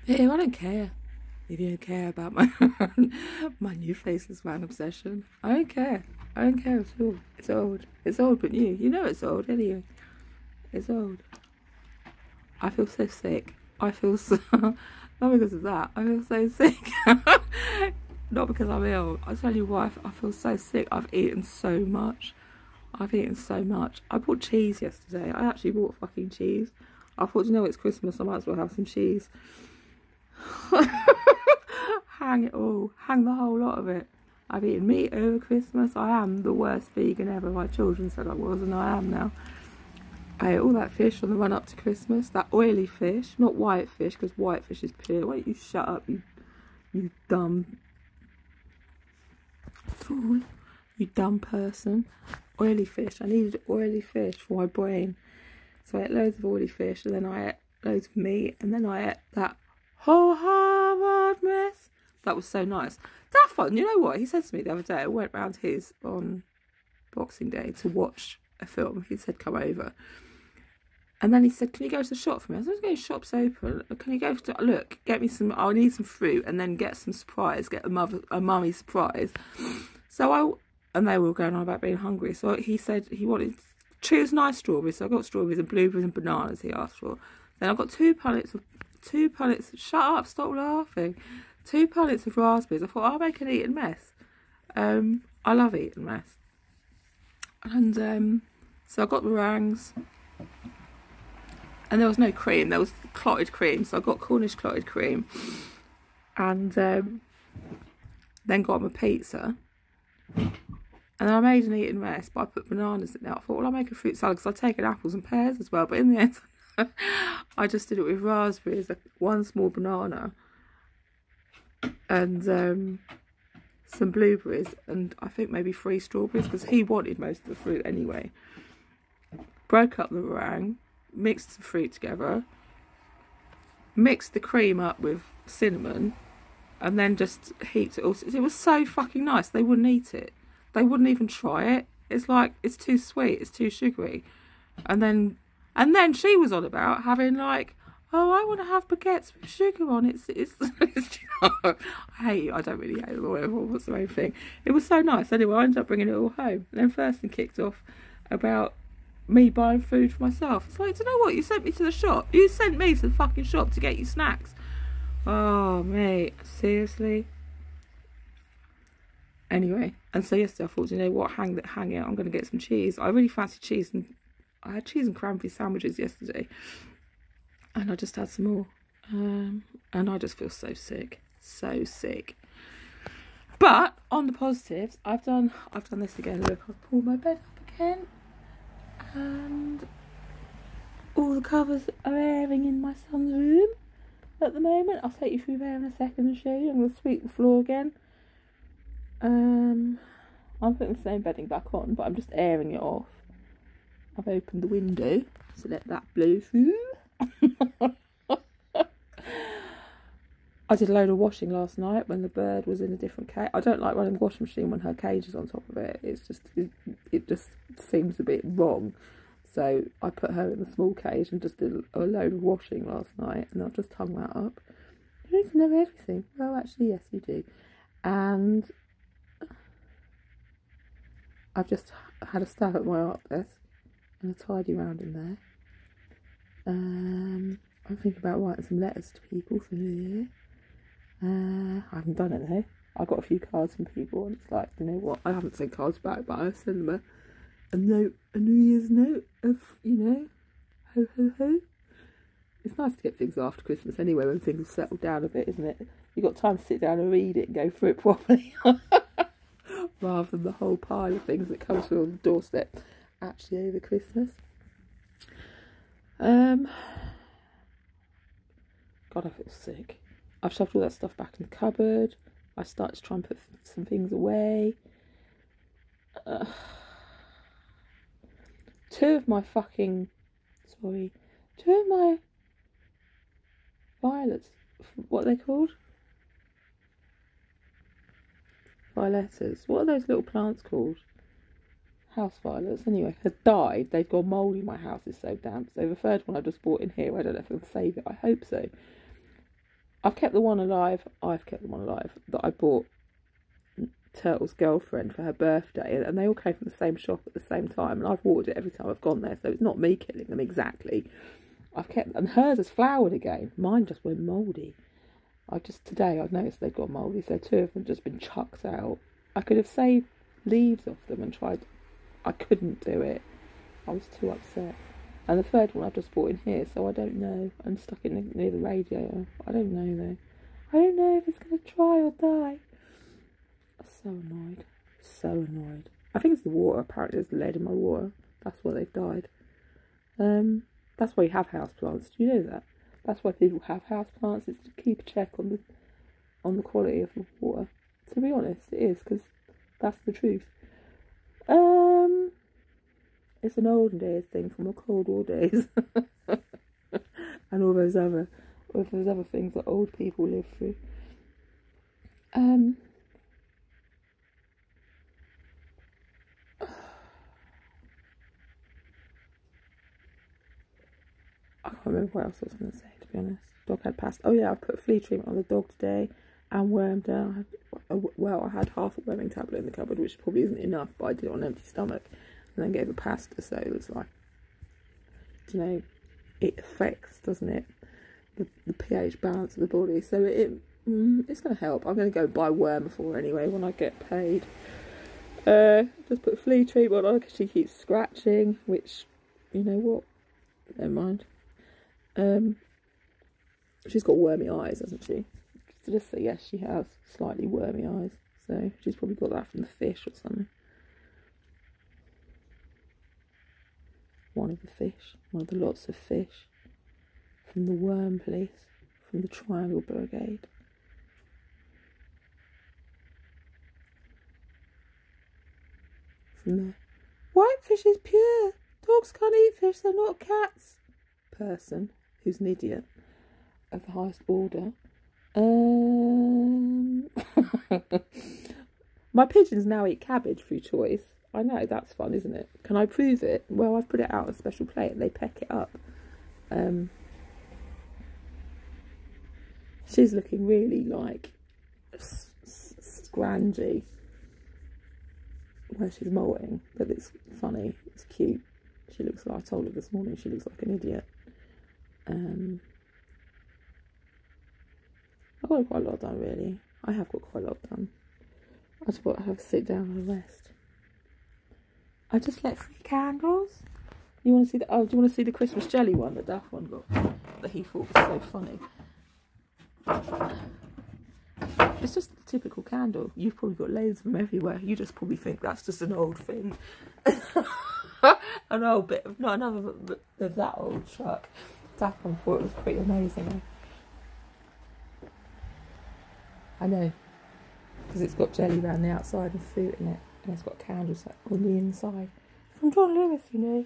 Ew, I don't care. If you don't care about my my new faceless man obsession, I don't care. I don't care at all. It's old. It's old, but new. You know it's old anyway. It's old. I feel so sick. I feel so not because of that. I feel so sick. Not because I'm ill. I tell you why. I feel so sick. I've eaten so much. I've eaten so much. I bought cheese yesterday. I actually bought fucking cheese. I thought, you know, it's Christmas. I might as well have some cheese. Hang it all. Hang the whole lot of it. I've eaten meat over Christmas. I am the worst vegan ever. My children said I was, and I am now. I ate all that fish on the run up to Christmas. That oily fish. Not white fish, because white fish is pure. Why don't you shut up, you dumb fool. You dumb person. Oily fish. I needed oily fish for my brain. So I ate loads of oily fish, and then I ate loads of meat, and then I ate that whole hard mess. That was so nice. That fun. You know what? He said to me the other day, I went round his on Boxing Day to watch a film. He said, come over. And then he said, can you go to the shop for me? I said, okay, shop's open. Can you go to, look, get me some, I need some fruit, and then get some surprise, get a mummy surprise. So and they were going on about being hungry. So he said he wanted, choose nice strawberries. So I got strawberries and blueberries and bananas he asked for. Then I got two pallets, shut up, stop laughing. 2 pallets of raspberries. I thought, I'll make an eating mess. I love eating mess. And so I got meringues. And there was no cream, there was clotted cream. So I got Cornish clotted cream. And then got my pizza. And I made an eating mess, but I put bananas in there. I thought, well, I'll make a fruit salad because I've taken apples and pears as well. But in the end, I just did it with raspberries, like 1 small banana, and some blueberries, and I think maybe 3 strawberries, because he wanted most of the fruit anyway. Broke up the meringue, mixed the fruit together, mixed the cream up with cinnamon, and then just heaped it all. It was so fucking nice. They wouldn't eat it. They wouldn't even try it. It's like, it's too sweet, it's too sugary. And then she was on about having, like, oh, I want to have baguettes with sugar on. It's I hate you. I don't really hate them or whatever. What's the main thing? It was so nice. Anyway, I ended up bringing it all home. And then Thurston kicked off about me buying food for myself. It's like, do you know what? You sent me to the shop. You sent me to the fucking shop to get you snacks. Oh, mate. Seriously? Anyway, and so yesterday I thought, you know what? Hang it. I'm going to get some cheese. I really fancy cheese, and I had cheese and cranberry sandwiches yesterday. And I just had some more. And I just feel so sick. So sick. But on the positives, I've done this again. Look, I've pulled my bed up again. And all the covers are airing in my son's room at the moment. I'll take you through there in a second and show you. I'm going to sweep the floor again. I'm putting the same bedding back on, but I'm just airing it off. I've opened the window to let that blow through. I did a load of washing last night when the bird was in a different cage. I don't like running the washing machine when her cage is on top of it. It's just, it just seems a bit wrong. So I put her in the small cage and just did a load of washing last night, and I've just hung that up. You need to know everything. Well, actually, yes, you do. And I've just had a stab at my art desk and a tidy round in there. I'm thinking about writing some letters to people for New Year. I haven't done it though. I got a few cards from people, and it's like, you know what? I haven't sent cards back, but I'll send them a note, a New Year's note of, you know, ho ho ho. It's nice to get things after Christmas anyway, when things have settled down a bit, isn't it? You've got time to sit down and read it and go through it properly, rather than the whole pile of things that comes through on the doorstep actually over Christmas. God, I feel sick. I've shoved all that stuff back in the cupboard. I started to try and put some things away. 2 of my violets, what are they called? Violetas. What are those little plants called? House violets, anyway, had died. They've gone mouldy. My house is so damp. So the third one I just bought in here, I don't know if I'll save it. I hope so. I've kept the one alive. I've kept the one alive that I bought Turtle's girlfriend for her birthday, and they all came from the same shop at the same time, and I've watered it every time I've gone there, so it's not me killing them exactly. I've kept, and hers has flowered again. Mine just went mouldy. Today I've noticed they've got mouldy, so 2 of them just been chucked out. I could have saved leaves off them and tried. I couldn't do it. I was too upset. And the third one I've just bought in here, so I don't know. I'm stuck in near the radiator. I don't know though. I don't know if it's going to try or die. I'm so annoyed. So annoyed. I think it's the water. Apparently there's lead in my water. That's why they've died. That's why you have houseplants. Do you know that? That's why people have houseplants. It's to keep a check on the quality of the water. To be honest, it is, because that's the truth. It's an olden days thing from the Cold War days. And all those other things that old people live through. I can't remember what else I was going to say, to be honest. Dog had passed. Oh yeah, I put flea treatment on the dog today and wormed down. I had half a worming tablet in the cupboard, which probably isn't enough, but I did it on an empty stomach. And then gave her pasta, so it was like, you know, it affects, doesn't it, the pH balance of the body. So it's going to help. I'm going to go buy Wormafor anyway when I get paid. Just put flea treatment on because she keeps scratching, which, you know what, never mind. She's got wormy eyes, hasn't she? So just say yes, she has slightly wormy eyes. So she's probably got that from the fish or something. One of the lots of fish from the worm police, from the Triangle Brigade. From the white fish is pure, dogs can't eat fish, they're not cats person, who's an idiot of the highest order. My pigeons now eat cabbage through choice. I know, that's fun, isn't it? Can I prove it? Well, I've put it out on a special plate and they peck it up. She's looking really like scrangy where she's molting, but it's funny, it's cute. She looks like, I told her this morning, she looks like an idiot. I've got quite a lot done, really. I have got quite a lot done. I just got to have a sit down and a rest. I just lit 3 candles. You want to see the? Oh, do you want to see the Christmas jelly one that Duff one got? That he thought was so funny. It's just a typical candle. You've probably got loads of them everywhere. You just probably think that's just an old thing. An old bit of, not another bit of that old truck. Duff one thought it was pretty amazing. Eh? I know, because it's got jelly around the outside and fruit in it. And it's got candles on the inside. From John Lewis, you know.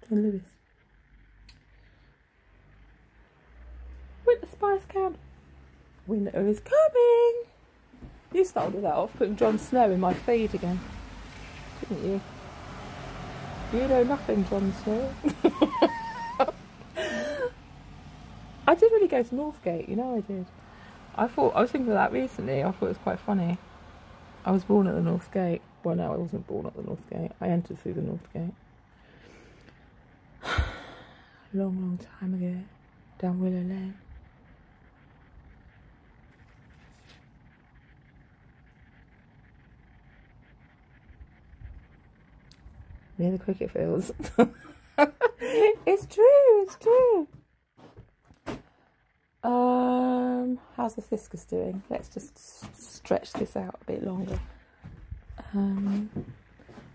John Lewis. Winter spice candle. Winter is coming. You started that off putting Jon Snow in my feed again, didn't you? You know nothing, Jon Snow. I did really go to Northgate, you know I did. I was thinking of that recently. I thought it was quite funny. I was born at the North Gate. Well, no, I wasn't born at the North Gate. I entered through the North Gate. Long, long time ago. Down Willow Lane. Near the cricket fields. It's true, it's true. How's the Fiscus doing? Let's just stretch this out a bit longer.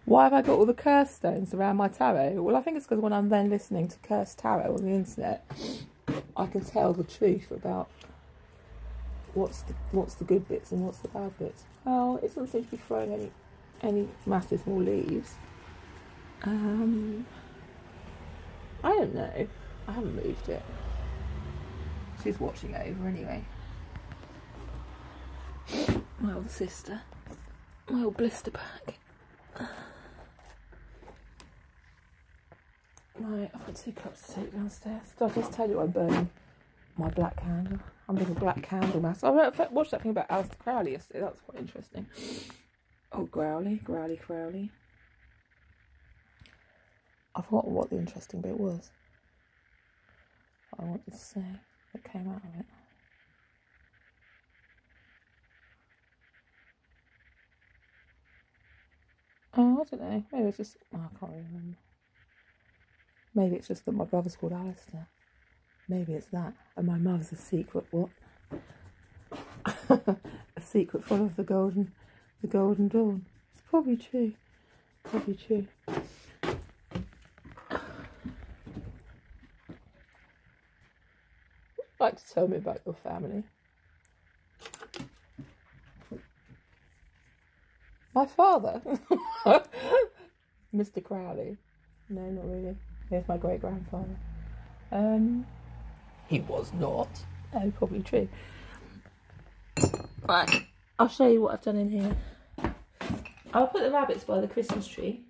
Why have I got all the curse stones around my tarot? Well, I think it's because when I'm then listening to cursed tarot on the internet, I can tell the truth about what's the good bits and what's the bad bits. Well, it doesn't seem to be throwing any massive more leaves. I don't know. I haven't moved it. She's watching over anyway. My old sister. My old blister pack. My Right, I've got 2 cups to take downstairs. Did I just tell you I'm burning my black candle? I'm doing a black candle mask. I watched that thing about Aleister Crowley yesterday. That was quite interesting. Oh, Growly. I've forgotten what the interesting bit was. I wanted to say that came out of it. Oh, I don't know. Maybe it's just... Oh, I can't remember. Maybe it's just that my brother's called Alistair. Maybe it's that. And my mother's a secret what? A secret full of the golden dawn. It's probably true. Probably true. Like to tell me about your family. My father? Mr. Crowley? No, not really. Here's my great-grandfather. He was not. No, probably true. Right, I'll show you what I've done in here. I'll put the rabbits by the Christmas tree.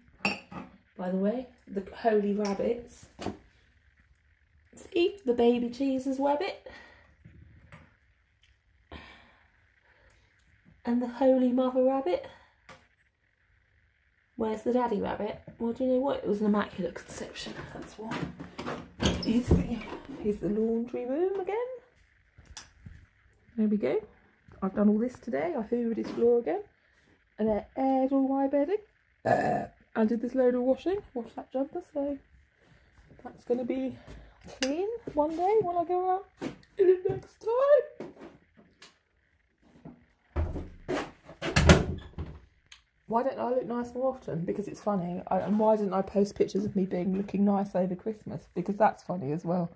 By the way, the holy rabbits. See, the baby Jesus rabbit. And the holy mother rabbit. Where's the daddy rabbit? Well, do you know what? It was an immaculate conception. That's why. Here's the laundry room again. There we go. I've done all this today. I hoovered his floor again. And I aired all my bedding. I did this load of washing. Washed that jumper, so that's going to be clean one day when I go out in it next time. Why don't I look nice more often? Because it's funny. And why didn't I post pictures of me looking nice over Christmas? Because that's funny as well.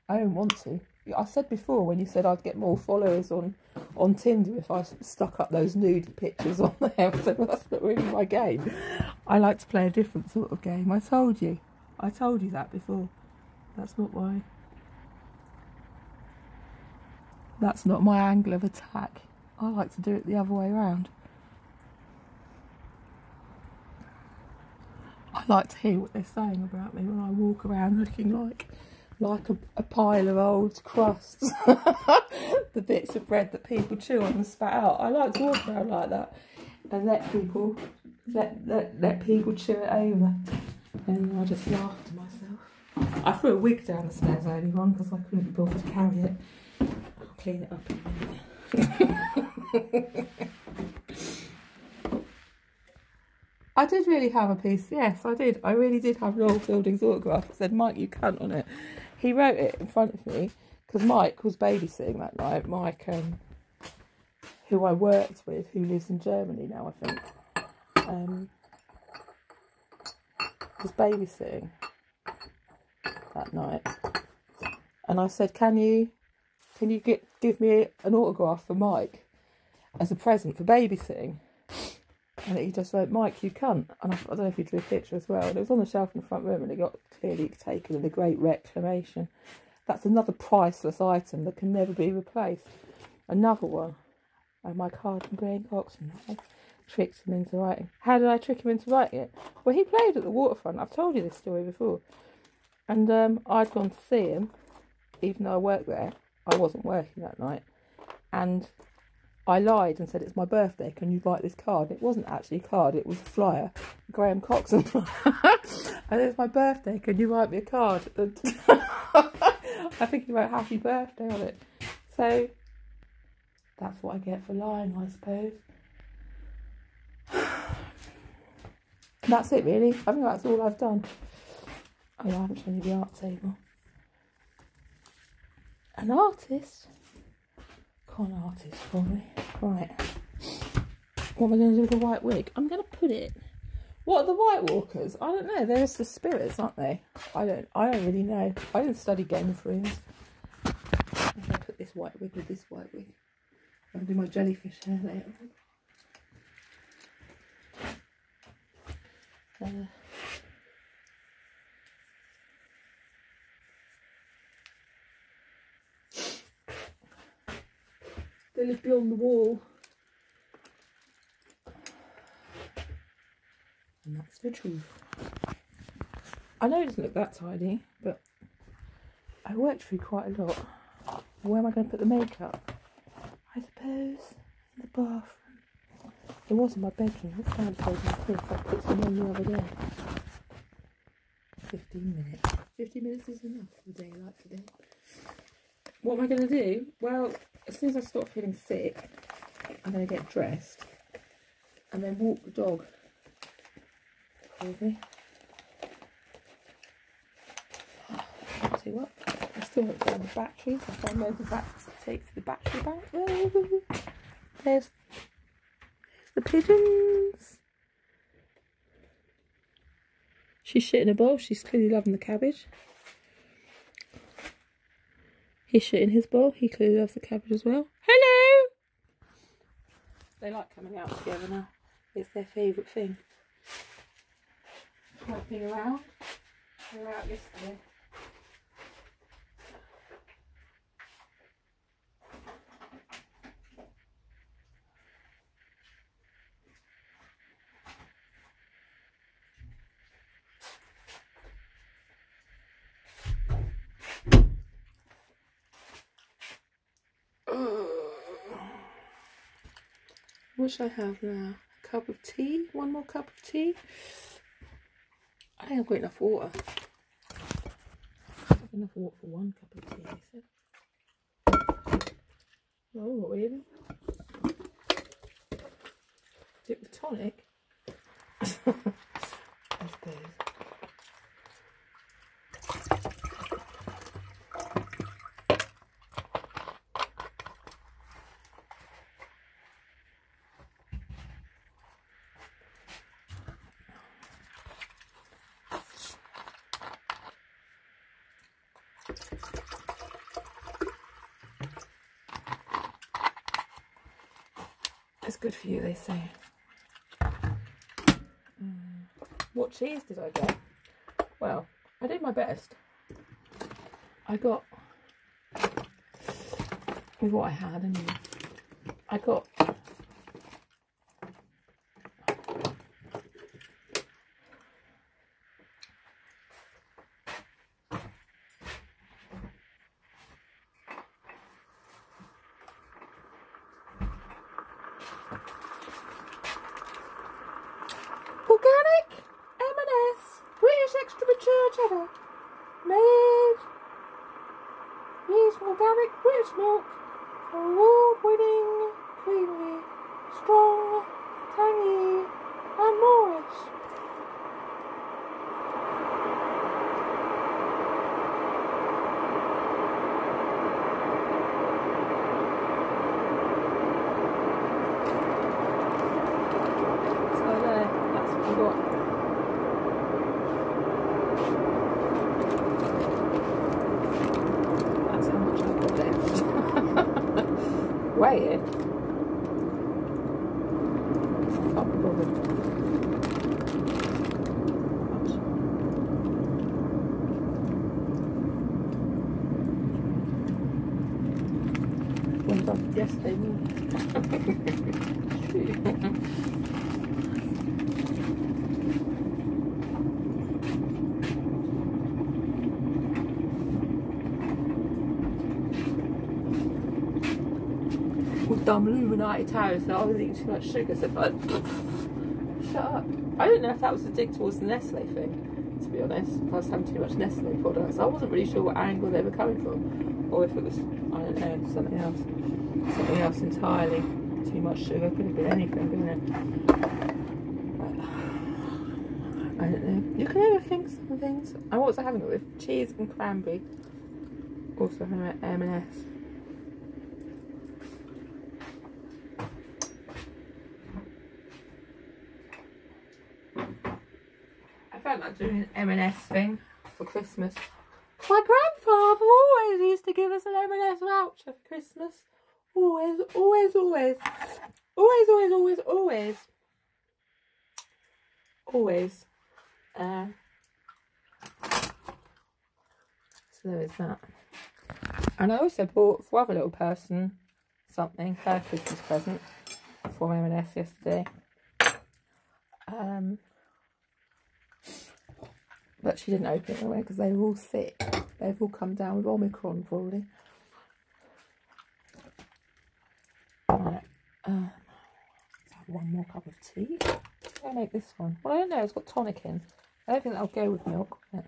I don't want to. I said before when you said I'd get more followers on Tinder if I stuck up those nude pictures on there. I said, well, that's not really my game. I like to play a different sort of game. I told you that before. That's not my angle of attack. I like to do it the other way around. I like to hear what they're saying about me when I walk around looking like a pile of old crusts. The bits of bread that people chew on and spat out. I like to walk around like that and let people chew it over. And I just laugh to myself. I threw a wig down the stairs earlier on because I couldn't be bothered to carry it. I'll clean it up in a minute. I did really have a piece. Yes, I did. I really did have Noel Fielding's autograph. It said, "Mike, you cunt," on it. He wrote it in front of me because Mike was babysitting that night. Mike, who I worked with, who lives in Germany now, I think, was babysitting that night. And I said, can you give me an autograph for Mike as a present for babysitting? And he just wrote, "Mike, you cunt." And I don't know if he drew a picture as well. And it was on the shelf in the front room and it got clearly taken in a great reclamation. That's another priceless item that can never be replaced. Another one. And my card from Graham Coxon. I tricked him into writing. How did I trick him into writing it? Well, he played at the waterfront. I've told you this story before. And I'd gone to see him, even though I worked there. I wasn't working that night. And I lied and said, "It's my birthday, can you write this card?" It wasn't actually a card, it was a flyer. Graham Coxon flyer. And it's my birthday, can you write me a card? And I think he wrote "Happy Birthday" on it. So that's what I get for lying, I suppose. That's it really. I think that's all I've done. Oh, I haven't shown you the art table. An artist? Con artist, probably. Right. What am I going to do with the white wig? I'm going to put it... What are the White Walkers? I don't know. They're just the spirits, aren't they? I don't really know. I didn't study Game of Thrones. I'm going to put this white wig with this white wig. I'm going to do my jellyfish hair later. They live beyond the wall. And that's the truth. I know it doesn't look that tidy, but I worked through quite a lot. Where am I going to put the makeup? I suppose in the bathroom. It was in my bedroom. It's downstairs in the fridge. I put some on the other day. 15 minutes. 15 minutes is enough for a day like today. What am I going to do? Well, as soon as I start feeling sick, I'm going to get dressed and then walk the dog. Probably. I'll tell you what, I still haven't found the batteries. I found loads of batteries to take to the battery bank. There's the pigeons. She's shitting a bowl. She's clearly loving the cabbage. He's shitting his bowl. He clearly loves the cabbage as well. Hello! They like coming out together now. It's their favourite thing. Hopping around. They were out yesterday. What should I have now? A cup of tea? One more cup of tea? I think I've got enough water. I've got enough water for one cup of tea, I said. Oh, really? Do it with tonic? I suppose. It's good for you, they say. What cheese did I get? Well, I did my best. I got, with what I had anyway, I got organic M&S British extra mature cheddar made using organic British milk for award-winning creamy, strong, tangy and moorish. Weigh it. Can't be bothered. Went up yesterday morning. Dumb Illuminati Tower, so I was eating too much sugar, so like, shut up. I don't know if that was a dig towards the Nestle thing, to be honest. If I was having too much Nestle products, I wasn't really sure what angle they were coming from, or if it was, I don't know, something else entirely. Too much sugar, could have been anything, couldn't it? But, I don't know. You can never think some things. And what was I having it with? Cheese and cranberry. Also having it at M&S. I felt like doing an M&S thing for Christmas. My grandfather always used to give us an M&S voucher for Christmas. Always, always, always. Always, always, always, always. Always. So there is that. And I also bought for other little person something, her Christmas present from M&S yesterday. But she didn't open it anyway because they were all sick. They've all come down with Omicron probably. Right. Let's have one more cup of tea. I'll make this one. Well, I don't know. It's got tonic in. I don't think that'll go with milk. Yeah.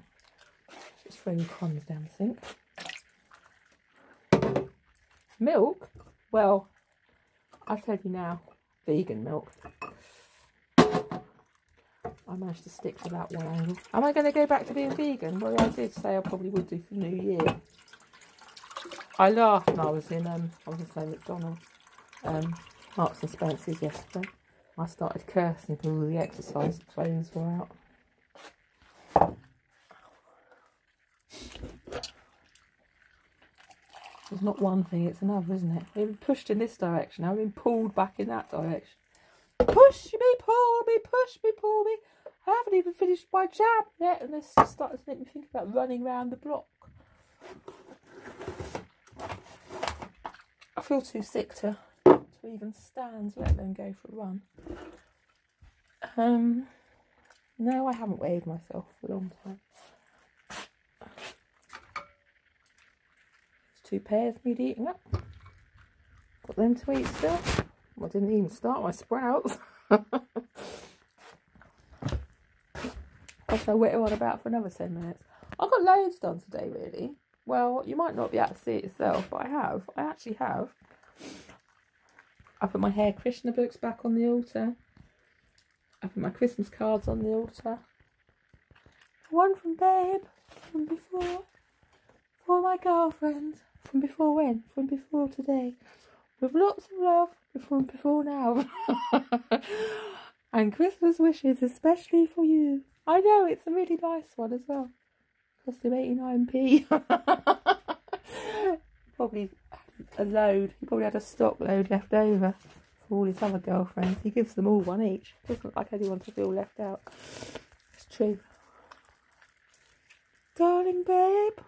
Just throw the crumbs down the sink. Milk? Well, I'll tell you now. Vegan milk. I managed to stick to that one angle. Am I going to go back to being vegan? Well, I did say I probably would do for New Year. I laughed when I was in McDonald's, Marks and Spencer's yesterday. I started cursing because all the exercise clothes were out. It's not one thing, it's another, isn't it? We've been pushed in this direction, now we've been pulled back in that direction. Push me, pull me, push me, pull me. I haven't even finished my jab yet, and this started to make me think about running around the block. I feel too sick to even stand, let alone go for a run. No, I haven't weighed myself for a long time. There's 2 pears need eating up. Got them to eat still. Well, I didn't even start my sprouts. I shall whittle on about for another 10 minutes. I've got loads done today, really. Well, you might not be able to see it yourself, but I actually have. I put my Hare Krishna books back on the altar. I put my Christmas cards on the altar. One from Babe, from before. For my girlfriend. From before when? From before today. With lots of love from before now. And Christmas wishes especially for you. I know, it's a really nice one as well. Cost him 89p. Probably a load. He probably had a stock load left over for all his other girlfriends. He gives them all one each. Doesn't like anyone to feel left out. It's true. Darling babe.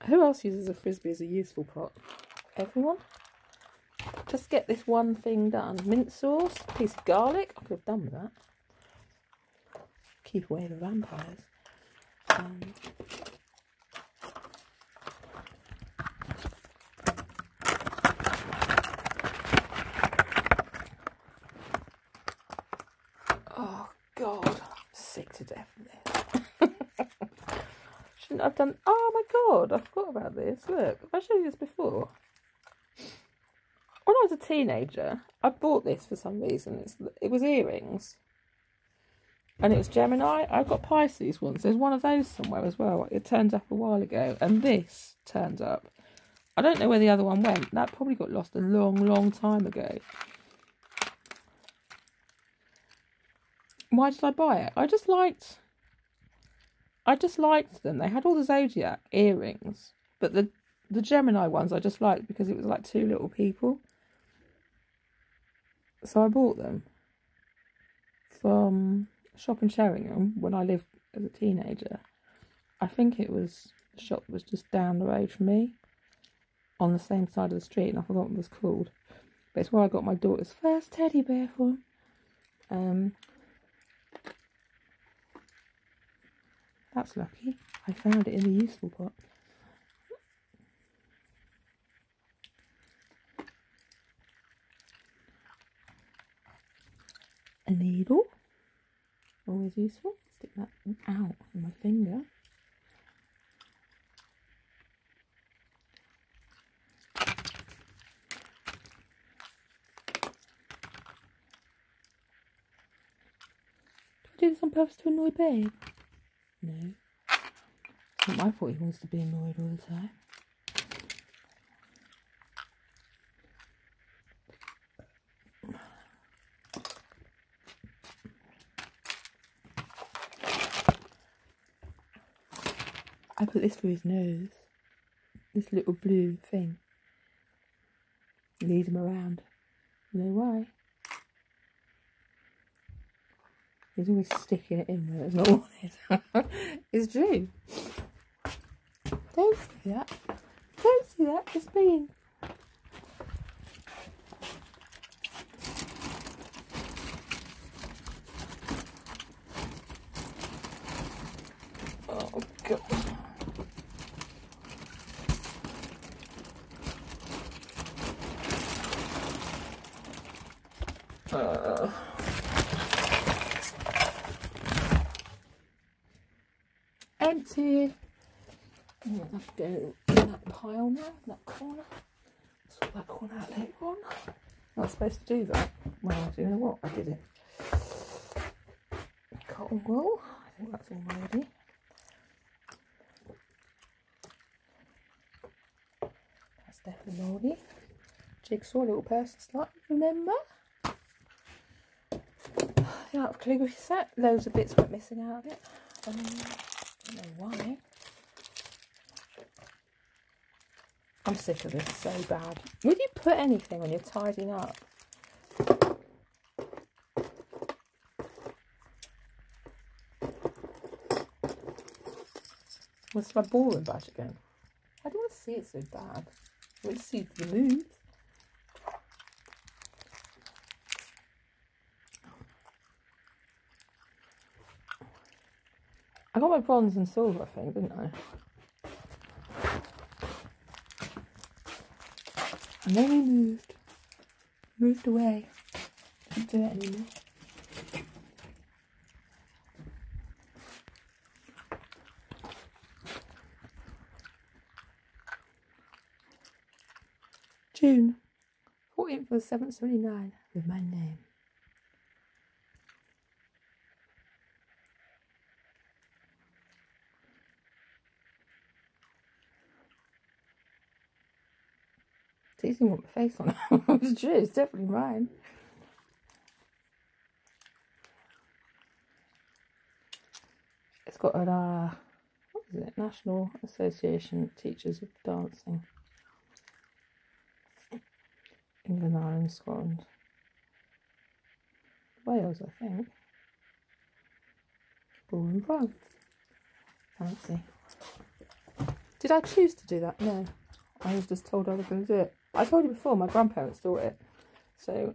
Who else uses a frisbee as a useful pot? Everyone? Just get this one thing done. Mint sauce, a piece of garlic. I could have done with that. Keep away the vampires. Oh God, I'm sick to death of this. Shouldn't I've done? Oh my God, I forgot about this. Look, have I showed you this before? When I was a teenager, I bought this for some reason. It was earrings. And it was Gemini. I've got Pisces ones. There's one of those somewhere as well. It turned up a while ago. And this turned up. I don't know where the other one went. That probably got lost a long, long time ago. Why did I buy it? I just liked them. They had all the Zodiac earrings. But the Gemini ones I just liked because it was like 2 little people. So I bought them from a shop in Sheringham when I lived as a teenager. I think it was the shop that was just down the road from me on the same side of the street, and I forgot what it was called. But it's where I got my daughter's first teddy bear from. That's lucky. I found it in the useful pot. A needle, always useful. Stick that out in my finger. Do I do this on purpose to annoy Babe? No. It's not my fault he wants to be annoyed all the time. I put this through his nose. This little blue thing. Lead him around. You know why? He's always sticking it in where it's not wanted. It's true. Don't see that. Don't see that. Just being. Oh God. Empty. Oh, I'll go in that pile now, that corner. Sort that corner out later on. Not supposed to do that. Well, do you know what? I did it. Cotton wool. I think that's all ready. That's definitely moldy. Jigsaw, little person slot, remember? The Art of Calligraphy set. Loads of bits went missing out of it. I don't know why. I'm sick of this so bad. Would you put anything when you're tidying up? What's my ballroom badge again? I don't want to see it so bad. I want to see the moves. I got my bronze and silver, I think, didn't I? And then we moved away. Didn't do it anymore. June 14th of 779 with my name. It's easy to put my face on it. It's true, it's definitely mine. It's got an, what is it? National Association of Teachers of Dancing. England, Ireland, Scotland. Wales, I think. Ballroom France. Fancy. Did I choose to do that? No. I was just told I was going to do it. I told you before, my grandparents taught it. So,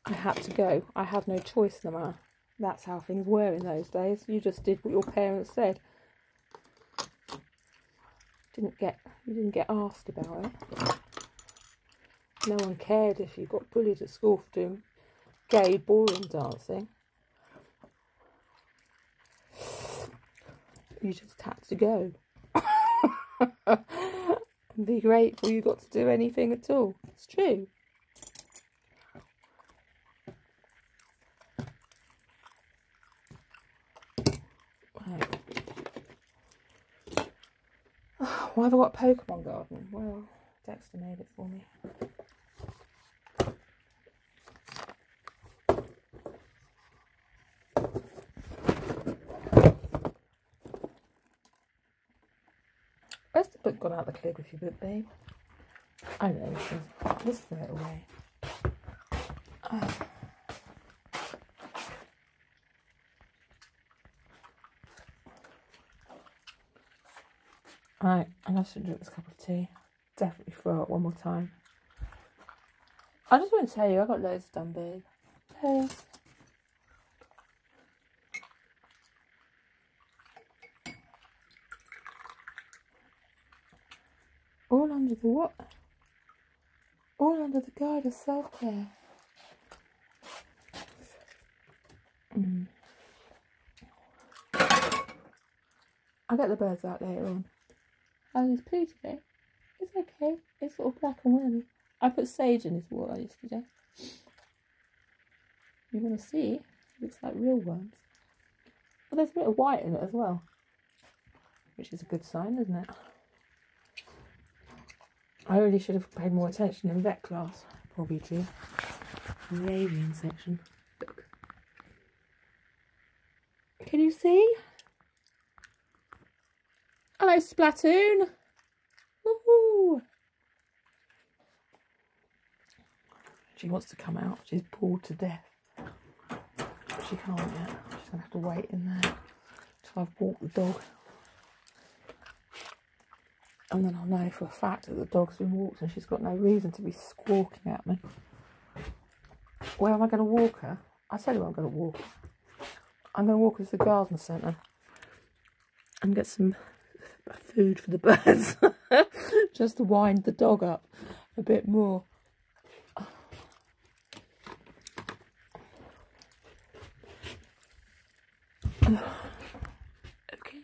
I had to go. I had no choice no matter. That's how things were in those days. You just did what your parents said. You didn't get asked about it. No one cared if you got bullied at school for doing gay ballroom dancing. You just had to go. And be grateful you got to do anything at all. It's true. Right. Why have I got a Pokemon garden? Well, Dexter made it for me. Where's the book gone out, the calligraphy book, babe? I know, let's throw it away. Right, I'm going to drink this cup of tea. Definitely throw it one more time. I just want to tell you, I got loads done, babe. Hey. All under the what? All under the guide of self-care. I'll get the birds out later on. How's poo today? It's okay. It's sort of black and wormy. I put sage in his water yesterday. You want to see? It looks like real worms. Well, there's a bit of white in it as well, which is a good sign, isn't it? I really should have paid more attention in vet class. Probably due. In the avian section. Look. Can you see? Hello, Splatoon. Woohoo! She wants to come out. She's bored to death. But she can't yet. She's going to have to wait in there till I've walked the dog. And then I'll know for a fact that the dog's been walked and she's got no reason to be squawking at me. Where am I going to walk her? I'll tell you where I'm going to walk her. I'm going to walk her to the garden centre and get some food for the birds. Just to wind the dog up a bit more. Okay.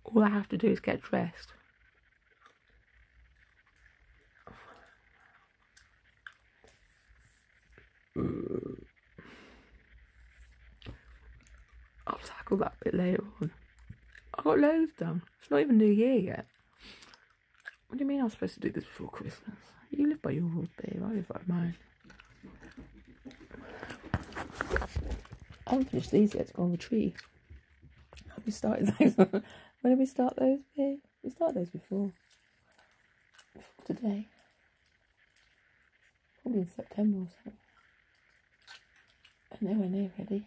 All I have to do is get dressed. I'll tackle that bit later on. I've got loads done. It's not even New Year yet. What do you mean I'm supposed to do this before Christmas? You live by your rules, babe. I live by mine. I haven't finished these yet to go on the tree. Have we started those? When did we start those, babe? We started those before today. Probably in September or something. And nowhere near ready.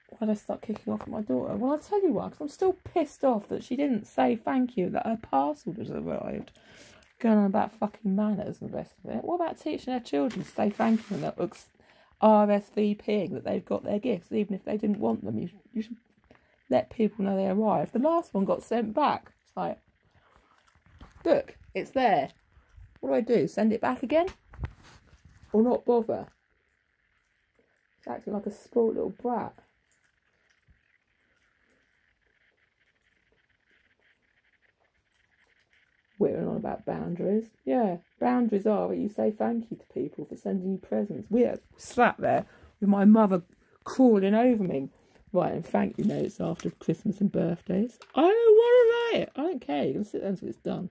Why did I start kicking off at my daughter? Well, I'll tell you why, because I'm still pissed off that she didn't say thank you, that her parcel has arrived. Going on about fucking manners and the rest of it. What about teaching their children to say thank you and that looks RSVPing that they've got their gifts, even if they didn't want them? You should let people know they arrived. The last one got sent back. It's like, look, it's there. What do? Send it back again? Or not bother? It's acting like a spoiled little brat. We're on about boundaries. Yeah, boundaries are that you say thank you to people for sending you presents. We're sat there with my mother crawling over me, writing thank you notes after Christmas and birthdays. I don't want to write it. I don't care. You can sit there until it's done.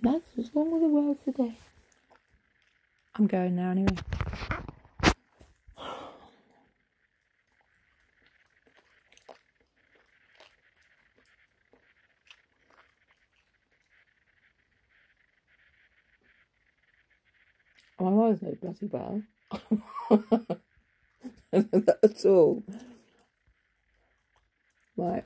That's what's wrong with the world today. I'm going now anyway. My mother's no bloody bad. At all. Right.